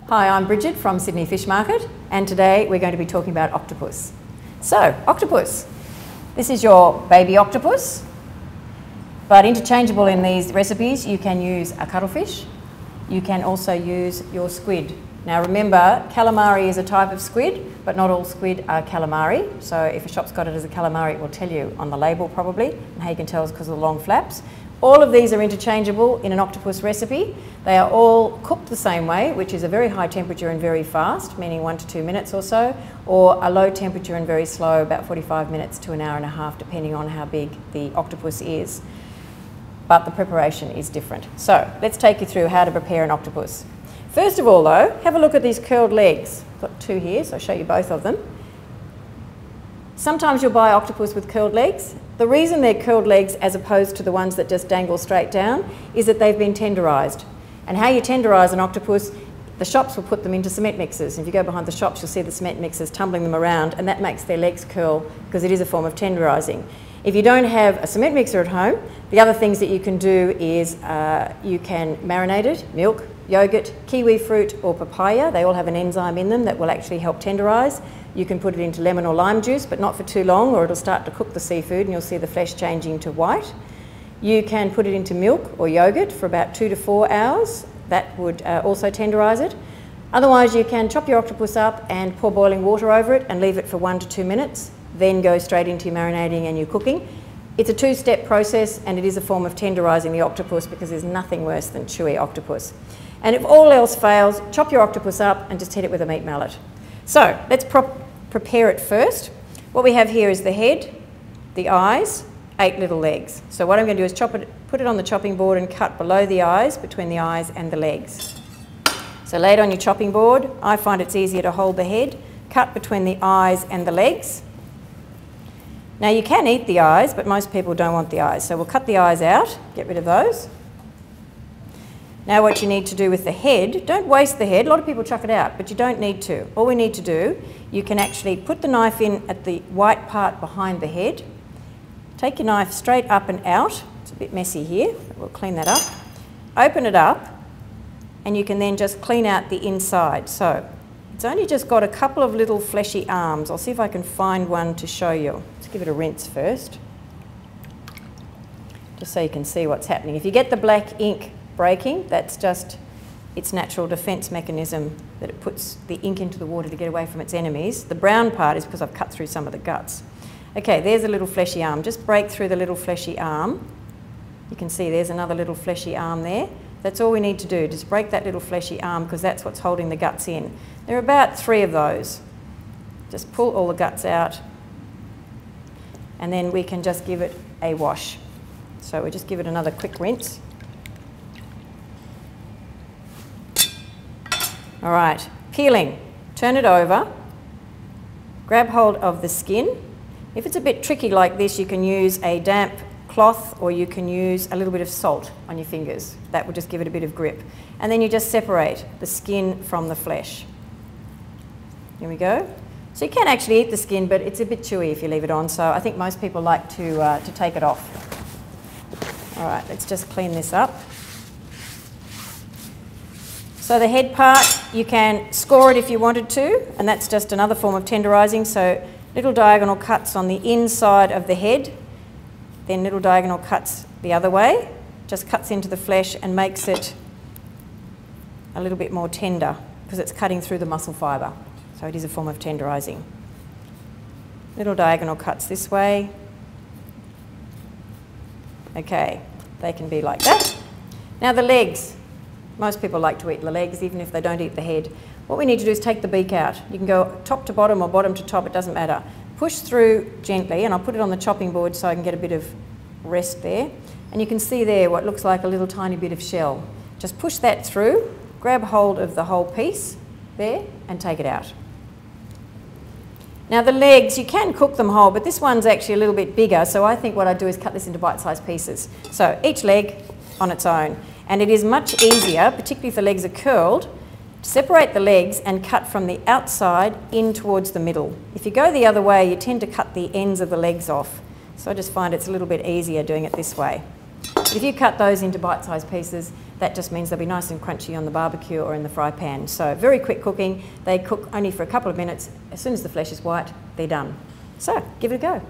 Hi, I'm Bridget from Sydney Fish Market, and today we're going to be talking about octopus. So, octopus. This is your baby octopus, but interchangeable in these recipes. You can use a cuttlefish. You can also use your squid. Now remember, calamari is a type of squid, but not all squid are calamari. So if a shop's got it as a calamari, it will tell you on the label probably, and how you can tell is because of the long flaps. All of these are interchangeable in an octopus recipe. They are all cooked the same way, which is a very high temperature and very fast, meaning 1 to 2 minutes or so, or a low temperature and very slow, about 45 minutes to an hour and a half, depending on how big the octopus is. But the preparation is different. So let's take you through how to prepare an octopus. First of all though, have a look at these curled legs. I've got 2 here, so I'll show you both of them. Sometimes you'll buy octopus with curled legs. The reason they're curled legs as opposed to the ones that just dangle straight down is that they've been tenderised. And how you tenderise an octopus, the shops will put them into cement mixers. If you go behind the shops, you'll see the cement mixers tumbling them around, and that makes their legs curl because it is a form of tenderising. If you don't have a cement mixer at home, the other things that you can do is you can marinate it, milk, yogurt, kiwi fruit or papaya. They all have an enzyme in them that will actually help tenderise. You can put it into lemon or lime juice, but not for too long, or it'll start to cook the seafood and you'll see the flesh changing to white. You can put it into milk or yogurt for about 2 to 4 hours. That would also tenderise it. Otherwise, you can chop your octopus up and pour boiling water over it and leave it for 1 to 2 minutes, then go straight into your marinating and your cooking. It's a 2-step process, and it is a form of tenderising the octopus because there's nothing worse than chewy octopus. And if all else fails, chop your octopus up and just hit it with a meat mallet. So let's prepare it first. What we have here is the head, the eyes, 8 little legs. So what I'm going to do is put it on the chopping board and cut below the eyes, between the eyes and the legs. So lay it on your chopping board. I find it's easier to hold the head, cut between the eyes and the legs. Now you can eat the eyes, but most people don't want the eyes. So we'll cut the eyes out, get rid of those. Now what you need to do with the head, don't waste the head. A lot of people chuck it out, but you don't need to. All we need to do, you can actually put the knife in at the white part behind the head. Take your knife straight up and out. It's a bit messy here, but we'll clean that up. Open it up, and you can then just clean out the inside. So it's only just got a couple of little fleshy arms. I'll see if I can find one to show you. Let's give it a rinse first, just so you can see what's happening. If you get the black ink breaking, that's just its natural defence mechanism, that it puts the ink into the water to get away from its enemies. The brown part is because I've cut through some of the guts. Okay, there's a little fleshy arm. Just break through the little fleshy arm. You can see there's another little fleshy arm there. That's all we need to do, just break that little fleshy arm because that's what's holding the guts in. There are about 3 of those. Just pull all the guts out, and then we can just give it a wash. So we'll just give it another quick rinse. All right, peeling. Turn it over, grab hold of the skin. If it's a bit tricky like this, you can use a damp cloth or you can use a little bit of salt on your fingers. That will just give it a bit of grip. And then you just separate the skin from the flesh. Here we go. So you can actually eat the skin, but it's a bit chewy if you leave it on, so I think most people like to take it off. All right, let's just clean this up. So the head part, you can score it if you wanted to, and that's just another form of tenderising. So little diagonal cuts on the inside of the head, then little diagonal cuts the other way, just cuts into the flesh and makes it a little bit more tender because it's cutting through the muscle fibre. So it is a form of tenderising. Little diagonal cuts this way. Okay, they can be like that. Now the legs. Most people like to eat the legs, even if they don't eat the head. What we need to do is take the beak out. You can go top to bottom or bottom to top, it doesn't matter. Push through gently, and I'll put it on the chopping board so I can get a bit of rest there. And you can see there what looks like a little tiny bit of shell. Just push that through, grab hold of the whole piece there, and take it out. Now the legs, you can cook them whole, but this one's actually a little bit bigger, so I think what I do is cut this into bite-sized pieces. So each leg on its own. And it is much easier, particularly if the legs are curled, to separate the legs and cut from the outside in towards the middle. If you go the other way, you tend to cut the ends of the legs off. So I just find it's a little bit easier doing it this way. But if you cut those into bite-sized pieces, that just means they'll be nice and crunchy on the barbecue or in the fry pan. So very quick cooking. They cook only for a couple of minutes. As soon as the flesh is white, they're done. So give it a go.